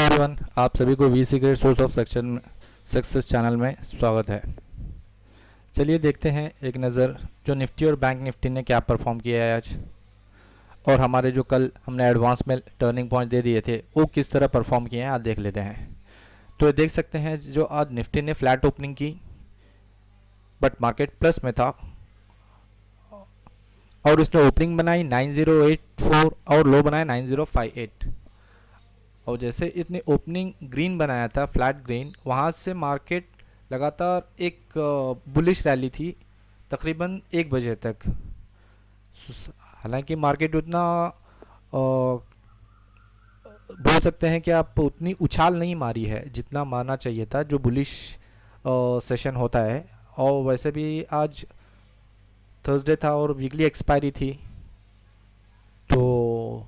Everyone, आप सभी को we secret source of success channel में स्वागत है। चलिए देखते हैं एक नज़र जो निफ्टी और बैंक निफ्टी ने क्या परफॉर्म किया है आज, और हमारे जो कल हमने एडवांस में टर्निंग पॉइंट दे दिए थे वो किस तरह परफॉर्म किए हैं आज देख लेते हैं। तो ये देख सकते हैं जो आज निफ्टी ने फ्लैट ओपनिंग की बट मार्केट प्लस में था और उसने ओपनिंग बनाई 9084 और लो बनाया 9058। और जैसे इसने ओपनिंग ग्रीन बनाया था, फ्लैट ग्रीन, वहाँ से मार्केट लगातार एक बुलिश रैली थी तकरीबन 1 बजे तक। हालांकि मार्केट उतना बोल सकते हैं कि आप उतनी उछाल नहीं मारी है जितना मारना चाहिए था, जो बुलिश सेशन होता है। और वैसे भी आज थर्सडे था और वीकली एक्सपायरी थी, तो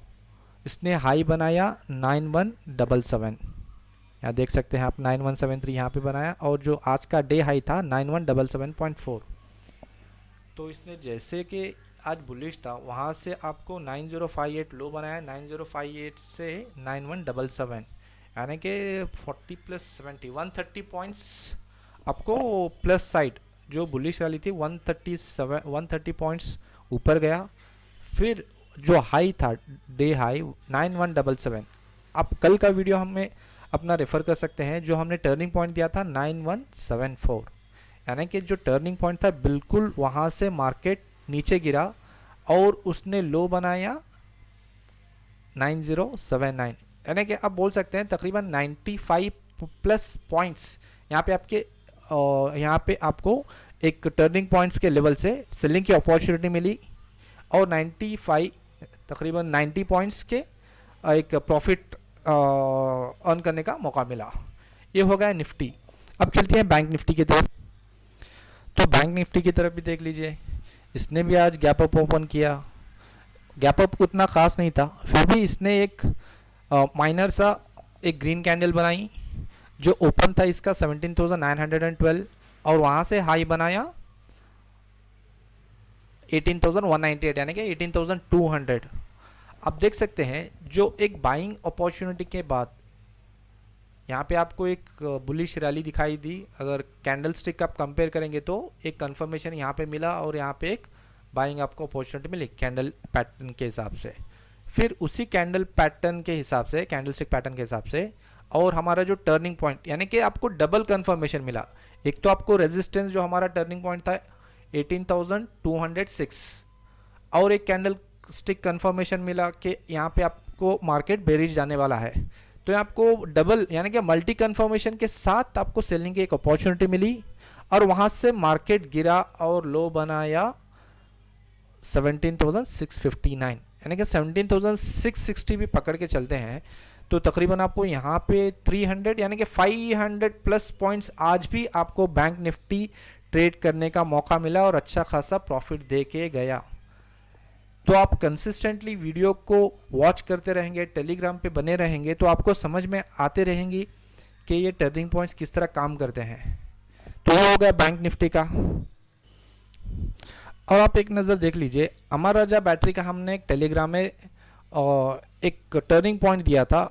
इसने हाई बनाया 9177। यहाँ देख सकते हैं आप 9173 यहाँ पे बनाया, और जो आज का डे हाई था 9177.4। तो इसने जैसे कि आज बुलिश था वहाँ से आपको 9058 लो बनाया, 9058 से 9177, यानी कि 40 प्लस 70 130 पॉइंट्स आपको प्लस साइड जो बुलिश वाली थी 130 पॉइंट्स ऊपर गया। फिर जो हाई था डे हाई 9177, आप कल का वीडियो हमें अपना रेफ़र कर सकते हैं जो हमने टर्निंग पॉइंट दिया था 9174, यानी कि जो टर्निंग पॉइंट था बिल्कुल वहाँ से मार्केट नीचे गिरा और उसने लो बनाया 9079, यानी कि आप बोल सकते हैं तकरीबन 95 प्लस पॉइंट्स यहाँ पे आपके यहाँ पे आपको एक टर्निंग पॉइंट्स के लेवल से सेलिंग की अपॉर्चुनिटी मिली और 95 तकरीबन 90 पॉइंट्स के एक प्रॉफिट अर्न करने का मौका मिला। ये हो गया निफ्टी। अब चलते हैं बैंक निफ्टी की तरफ। तो बैंक निफ्टी की तरफ भी देख लीजिए, इसने भी आज गैप अप ओपन किया। गैप अप उतना खास नहीं था, फिर भी इसने एक माइनर सा एक ग्रीन कैंडल बनाई। जो ओपन था इसका 17,912 और वहाँ से हाई बनाया 18,198, यानी कि 18,200। आप देख सकते हैं जो एक बाइंग अपॉर्चुनिटी के बाद यहाँ पे आपको एक बुलिश रैली दिखाई दी। अगर कैंडल स्टिक आप कंपेयर करेंगे तो एक कंफर्मेशन यहाँ पे मिला और यहाँ पे एक बाइंग आपको अपॉर्चुनिटी मिली कैंडल पैटर्न के हिसाब से। फिर उसी कैंडल पैटर्न के हिसाब से, कैंडल स्टिक पैटर्न के हिसाब से, और हमारा जो टर्निंग पॉइंट, यानी कि आपको डबल कंफर्मेशन मिला। एक तो आपको रेजिस्टेंस जो हमारा टर्निंग पॉइंट था 18,206 और एक कैंडल स्टिक कंफर्मेशन मिला कि यहाँ पे आपको मार्केट बेरिश जाने वाला है। तो यहाँ आपको डबल यानी कि मल्टी कंफर्मेशन के साथ आपको सेलिंग की एक अपॉर्चुनिटी मिली और वहाँ से मार्केट गिरा और लो बनाया 17,659, यानी कि 17,660 भी पकड़ के चलते हैं तो तकरीबन आपको यहाँ पे 300 यानी कि 500 प्लस पॉइंट्स आज भी आपको बैंक निफ्टी ट्रेड करने का मौका मिला और अच्छा खासा प्रॉफिट दे के गया। तो आप कंसिस्टेंटली वीडियो को वॉच करते रहेंगे, टेलीग्राम पे बने रहेंगे तो आपको समझ में आते रहेंगी कि ये टर्निंग पॉइंट्स किस तरह काम करते हैं। तो ये हो गया बैंक निफ्टी का। और आप एक नज़र देख लीजिए, अमर राजा बैटरी का हमने एक टेलीग्राम में एक टर्निंग पॉइंट दिया था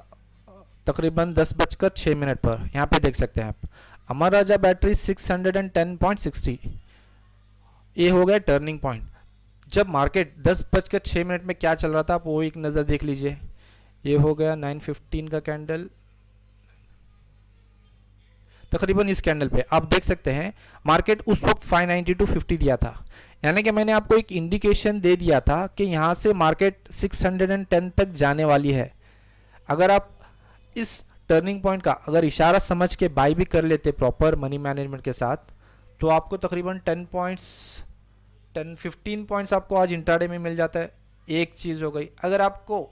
तकरीबन 10:06 पर। यहाँ पे देख सकते हैं आप अमर राजा बैटरी 610.60, ये हो गया टर्निंग पॉइंट। जब मार्केट 10:06 में क्या चल रहा था आप वो एक नज़र देख लीजिए। ये हो गया 915 का कैंडल, तकरीबन इस कैंडल पे आप देख सकते हैं मार्केट उस वक्त 592.50 दिया था, यानी कि मैंने आपको एक इंडिकेशन दे दिया था कि यहाँ से मार्केट 610 तक जाने वाली है। अगर आप इस टर्निंग पॉइंट का अगर इशारा समझ के बाई भी कर लेते प्रॉपर मनी मैनेजमेंट के साथ तो आपको तकरीबन 15 पॉइंट्स आपको आज इंट्राडे में मिल जाता है। एक चीज़ हो गई, अगर आपको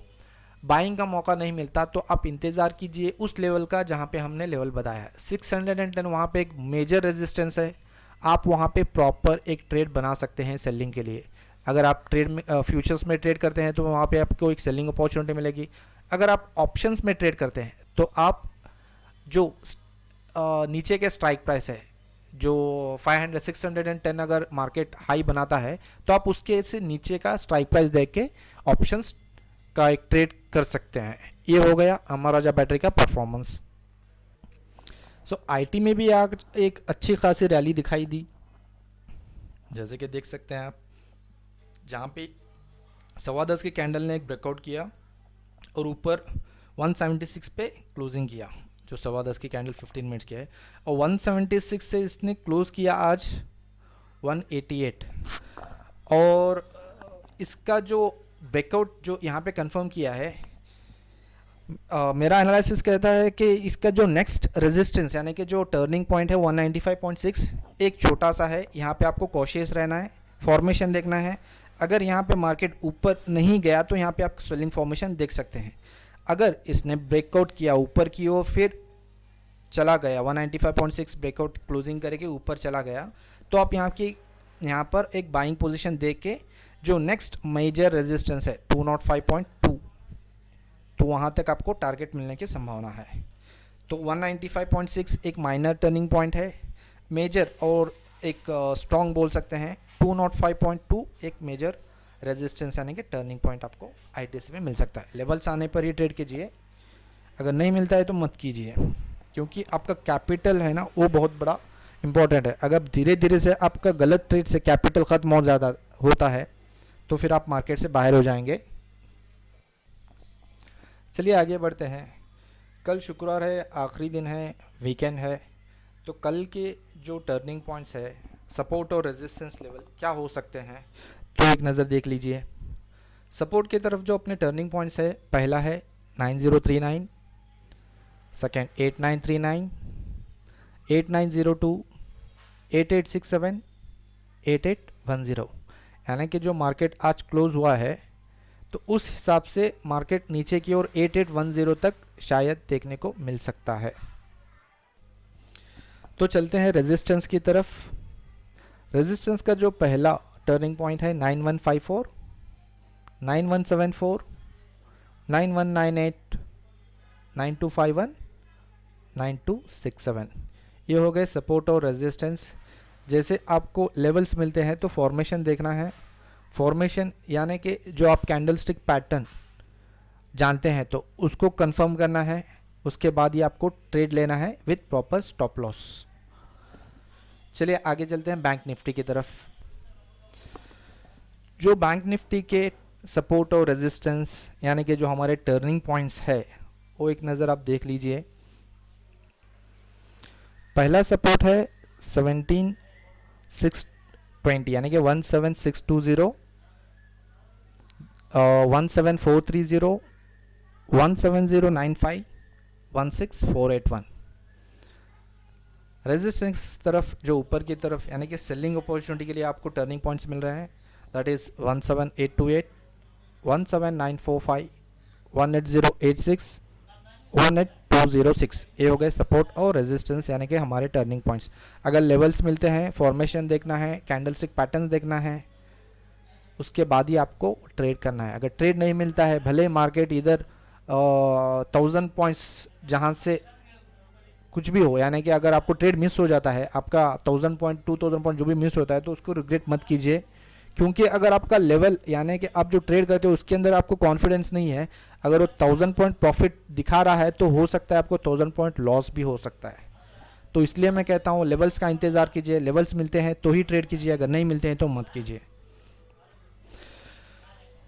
बाइंग का मौका नहीं मिलता तो आप इंतज़ार कीजिए उस लेवल का जहाँ पे हमने लेवल बताया है 610। वहाँ पे एक मेजर रेजिस्टेंस है, आप वहाँ पे प्रॉपर एक ट्रेड बना सकते हैं सेलिंग के लिए। अगर आप ट्रेड में फ्यूचर्स में ट्रेड करते हैं तो वहाँ पे आपको एक सेलिंग अपॉर्चुनिटी मिलेगी। अगर आप ऑप्शंस में ट्रेड करते हैं तो आप जो नीचे के स्ट्राइक प्राइस है जो 610 अगर मार्केट हाई बनाता है तो आप उसके से नीचे का स्ट्राइक प्राइस देख के ऑप्शंस का एक ट्रेड कर सकते हैं। ये हो गया अमर राजा बैटरी का परफॉर्मेंस। सो आईटी में भी आज एक अच्छी खासी रैली दिखाई दी, जैसे कि देख सकते हैं आप, जहाँ पे 10:15 की कैंडल ने एक ब्रेकआउट किया और ऊपर 176 पे क्लोजिंग किया, जो 10:15 की कैंडल 15 मिनट्स की है, और 176 से इसने क्लोज किया आज 188। और इसका जो ब्रेकआउट जो यहाँ पे कंफर्म किया है, मेरा एनालिसिस कहता है कि इसका जो नेक्स्ट रेजिस्टेंस यानी कि जो टर्निंग पॉइंट है 195.6 एक छोटा सा है। यहाँ पे आपको कॉशियस रहना है, फॉर्मेशन देखना है। अगर यहाँ पे मार्केट ऊपर नहीं गया तो यहाँ पे आप स्वेलिंग फॉर्मेशन देख सकते हैं। अगर इसने ब्रेकआउट किया ऊपर की ओर, फिर चला गया 195.6 ब्रेकआउट क्लोजिंग करके ऊपर चला गया, तो आप यहाँ पर एक बाइंग पोजीशन देख के जो नेक्स्ट मेजर रेजिस्टेंस है 205.2, तो वहाँ तक आपको टारगेट मिलने की संभावना है। तो 195.6 एक माइनर टर्निंग पॉइंट है, मेजर और एक स्ट्रॉन्ग बोल सकते हैं 205.2 एक मेजर रेजिस्टेंस यानी कि टर्निंग पॉइंट आपको आईटीसी में मिल सकता है। लेवल्स आने पर ही ट्रेड कीजिए, अगर नहीं मिलता है तो मत कीजिए, क्योंकि आपका कैपिटल है ना वो बहुत बड़ा इंपॉर्टेंट है। अगर धीरे धीरे से आपका गलत ट्रेड से कैपिटल ख़त्म हो जाता होता है तो फिर आप मार्केट से बाहर हो जाएंगे। चलिए आगे बढ़ते हैं। कल शुक्रवार है, आखिरी दिन है, वीकेंड है, तो कल के जो टर्निंग पॉइंट्स है, सपोर्ट और रेजिस्टेंस लेवल क्या हो सकते हैं, तो एक नज़र देख लीजिए। सपोर्ट की तरफ जो अपने टर्निंग पॉइंट्स है, पहला है 9039, सेकेंड 8939, 8902, 8867, 8810। यानी कि जो मार्केट आज क्लोज हुआ है तो उस हिसाब से मार्केट नीचे की ओर 8810 तक शायद देखने को मिल सकता है। तो चलते हैं रेजिस्टेंस की तरफ। रेजिस्टेंस का जो पहला टर्निंग पॉइंट है 9154, 9174, 9198, 9251, 9267, ये हो गए सपोर्ट और रेजिस्टेंस। जैसे आपको लेवल्स मिलते हैं तो फॉर्मेशन देखना है। फॉर्मेशन यानी कि जो आप कैंडलस्टिक पैटर्न जानते हैं तो उसको कंफर्म करना है, उसके बाद ही आपको ट्रेड लेना है विथ प्रॉपर स्टॉप लॉस। चलिए आगे चलते हैं बैंक निफ्टी की तरफ। जो बैंक निफ्टी के सपोर्ट और रेजिस्टेंस यानी कि जो हमारे टर्निंग पॉइंट्स है वो एक नज़र आप देख लीजिए। पहला सपोर्ट है 17620 यानी कि 17620, 17430, 17095, 16481। रेजिस्टेंस तरफ जो ऊपर की तरफ यानी कि सेलिंग अपॉर्चुनिटी के लिए आपको टर्निंग पॉइंट्स मिल रहे हैं, दैट इज़ 17828, 17945, 18086, 18206। ये हो गए सपोर्ट और रेजिस्टेंस यानी कि हमारे टर्निंग पॉइंट्स। अगर लेवल्स मिलते हैं, फॉर्मेशन देखना है, कैंडलस्टिक पैटर्न देखना है, उसके बाद ही आपको ट्रेड करना है। अगर ट्रेड नहीं मिलता है, भले मार्केट इधर 1000 पॉइंट्स जहाँ से कुछ भी हो, यानी कि अगर आपको ट्रेड मिस हो जाता है, आपका 1000 पॉइंट 2000 पॉइंट जो भी मिस होता है, तो उसको रिग्रेट मत कीजिए, क्योंकि अगर आपका लेवल यानी कि आप जो ट्रेड करते हो उसके अंदर आपको कॉन्फिडेंस नहीं है, अगर वो 1000 पॉइंट प्रॉफिट दिखा रहा है तो हो सकता है आपको 1000 पॉइंट लॉस भी हो सकता है। तो इसलिए मैं कहता हूँ लेवल्स का इंतज़ार कीजिए, लेवल्स मिलते हैं तो ही ट्रेड कीजिए, अगर नहीं मिलते हैं तो मत कीजिए।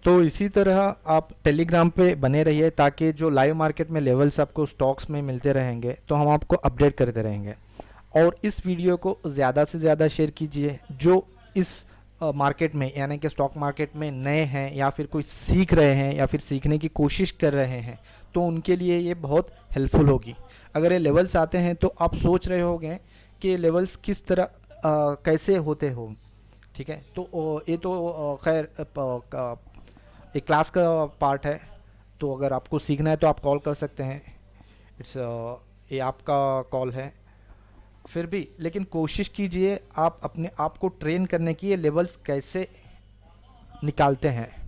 तो इसी तरह आप टेलीग्राम पे बने रहिए, ताकि जो लाइव मार्केट में लेवल्स आपको स्टॉक्स में मिलते रहेंगे तो हम आपको अपडेट करते रहेंगे। और इस वीडियो को ज़्यादा से ज़्यादा शेयर कीजिए। जो इस मार्केट में यानी कि स्टॉक मार्केट में नए हैं या फिर कोई सीख रहे हैं या फिर सीखने की कोशिश कर रहे हैं, तो उनके लिए ये बहुत हेल्पफुल होगी। अगर ये लेवल्स आते हैं तो आप सोच रहे होंगे कि ये लेवल्स किस तरह कैसे होते हो, ठीक है। तो ये तो खैर एक क्लास का पार्ट है, तो अगर आपको सीखना है तो आप कॉल कर सकते हैं, ये आपका कॉल है। फिर भी लेकिन कोशिश कीजिए आप अपने आप को ट्रेन करने की, ये लेवल्स कैसे निकालते हैं।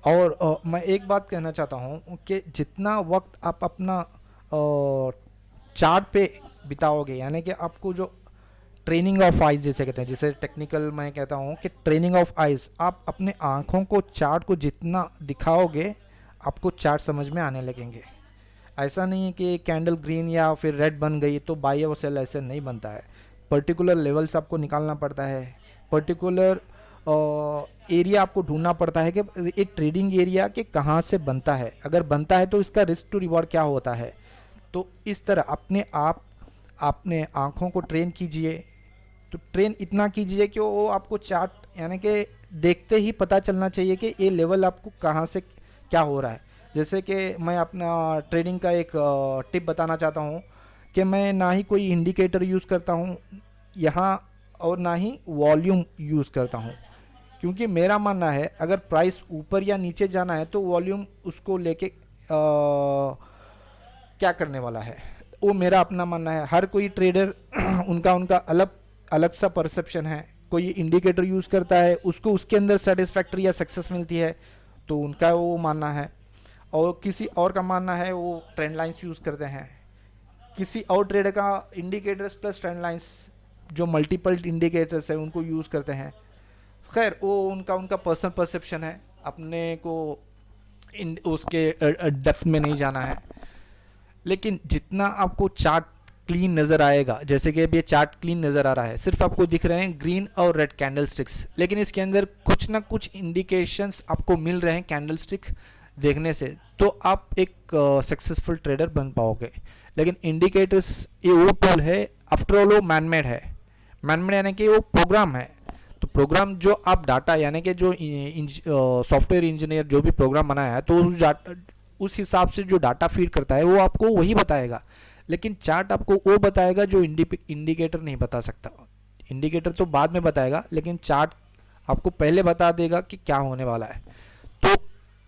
और मैं एक बात कहना चाहता हूँ कि जितना वक्त आप अपना चार्ट पे बिताओगे, यानी कि आपको जो ट्रेनिंग ऑफ आइज़ जैसे कहते हैं, जिसे टेक्निकल मैं कहता हूँ कि ट्रेनिंग ऑफ आइज़, आप अपने आँखों को चार्ट को जितना दिखाओगे आपको चार्ट समझ में आने लगेंगे। ऐसा नहीं है कि कैंडल ग्रीन या फिर रेड बन गई तो बाई और सेल ऐसे नहीं बनता है। पर्टिकुलर लेवल्स आपको निकालना पड़ता है, पर्टिकुलर एरिया आपको ढूंढना पड़ता है कि एक ट्रेडिंग एरिया के कहाँ से बनता है, अगर बनता है तो इसका रिस्क टू रिवॉर्ड क्या होता है। तो इस तरह अपने आँखों को ट्रेन कीजिए। तो ट्रेन इतना कीजिए कि वो आपको चार्ट यानी कि देखते ही पता चलना चाहिए कि ये लेवल आपको कहाँ से क्या हो रहा है। जैसे कि मैं अपना ट्रेडिंग का एक टिप बताना चाहता हूँ कि मैं ना ही कोई इंडिकेटर यूज़ करता हूँ यहाँ और ना ही वॉल्यूम यूज़ करता हूँ, क्योंकि मेरा मानना है अगर प्राइस ऊपर या नीचे जाना है तो वॉल्यूम उसको लेके क्या करने वाला है, वो मेरा अपना मानना है। हर कोई ट्रेडर उनका उनका अलग अलग सा परसेप्शन है। कोई इंडिकेटर यूज़ करता है, उसको उसके अंदर सेटिस्फैक्ट्री या सक्सेस मिलती है तो उनका वो मानना है, और किसी और का मानना है वो ट्रेंड लाइंस यूज़ करते हैं। किसी और ट्रेडर का इंडिकेटर्स प्लस ट्रेंड लाइंस जो मल्टीपल इंडिकेटर्स है उनको यूज़ करते हैं। खैर वो उनका उनका पर्सनल परसेप्शन है, अपने को उसके डेप्थ में नहीं जाना है। लेकिन जितना आपको चार्ट क्लीन नज़र आएगा, जैसे कि अब ये चार्ट क्लीन नज़र आ रहा है, सिर्फ आपको दिख रहे हैं ग्रीन और रेड कैंडल स्टिक्स, लेकिन इसके अंदर कुछ ना कुछ इंडिकेशंस आपको मिल रहे हैं कैंडल स्टिक देखने से, तो आप एक सक्सेसफुल ट्रेडर बन पाओगे। लेकिन इंडिकेटर्स ये वो टूल है, आफ्टर ऑल वो मैनमेड है। मैनमेड यानी कि वो प्रोग्राम है। तो प्रोग्राम जो आप डाटा यानी कि जो सॉफ्टवेयर इंजीनियर जो भी प्रोग्राम बनाया है तो उस हिसाब से जो डाटा फीड करता है वो आपको वही बताएगा। लेकिन चार्ट आपको वो बताएगा जो इंडिकेटर नहीं बता सकता। इंडिकेटर तो बाद में बताएगा, लेकिन चार्ट आपको पहले बता देगा कि क्या होने वाला है। तो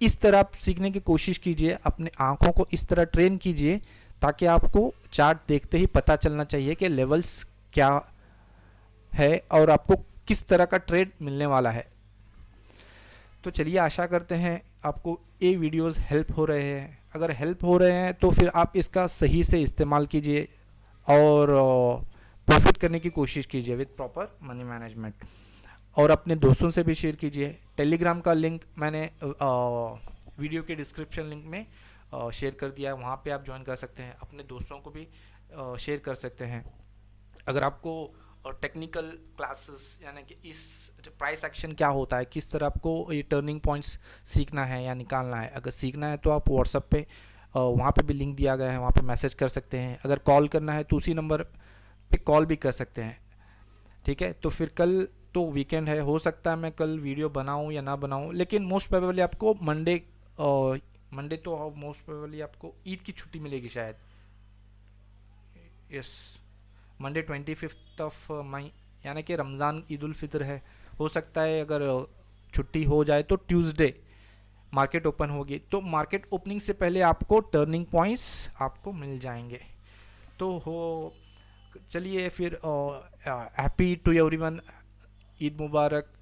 इस तरह आप सीखने की कोशिश कीजिए, अपने आँखों को इस तरह ट्रेन कीजिए ताकि आपको चार्ट देखते ही पता चलना चाहिए कि लेवल्स क्या है और आपको किस तरह का ट्रेड मिलने वाला है। तो चलिए, आशा करते हैं आपको ये वीडियोस हेल्प हो रहे हैं। अगर हेल्प हो रहे हैं तो फिर आप इसका सही से इस्तेमाल कीजिए और प्रॉफिट करने की कोशिश कीजिए विद प्रॉपर मनी मैनेजमेंट, और अपने दोस्तों से भी शेयर कीजिए। टेलीग्राम का लिंक मैंने वीडियो के डिस्क्रिप्शन लिंक में शेयर कर दिया है, वहाँ पे आप ज्वाइन कर सकते हैं, अपने दोस्तों को भी शेयर कर सकते हैं। अगर आपको और टेक्निकल क्लासेस यानी कि इस प्राइस एक्शन क्या होता है, किस तरह आपको ये टर्निंग पॉइंट्स सीखना है या निकालना है, अगर सीखना है तो आप व्हाट्सएप पे वहाँ पे भी लिंक दिया गया है, वहाँ पे मैसेज कर सकते हैं। अगर कॉल करना है तो उसी नंबर पे कॉल भी कर सकते हैं। ठीक है, तो फिर कल तो वीकेंड है, हो सकता है मैं कल वीडियो बनाऊँ या ना बनाऊँ, लेकिन मोस्ट प्रोबेबली आपको मंडे तो मोस्ट प्रोबेबली आपको ईद की छुट्टी मिलेगी शायद। यस, मंडे 25 ऑफ मई यानी कि रमज़ान ईद उल फितर है। हो सकता है अगर छुट्टी हो जाए तो ट्यूसडे मार्केट ओपन होगी, तो मार्केट ओपनिंग से पहले आपको टर्निंग पॉइंट्स आपको मिल जाएंगे। तो चलिए फिर happy to everyone, Eid Mubarak,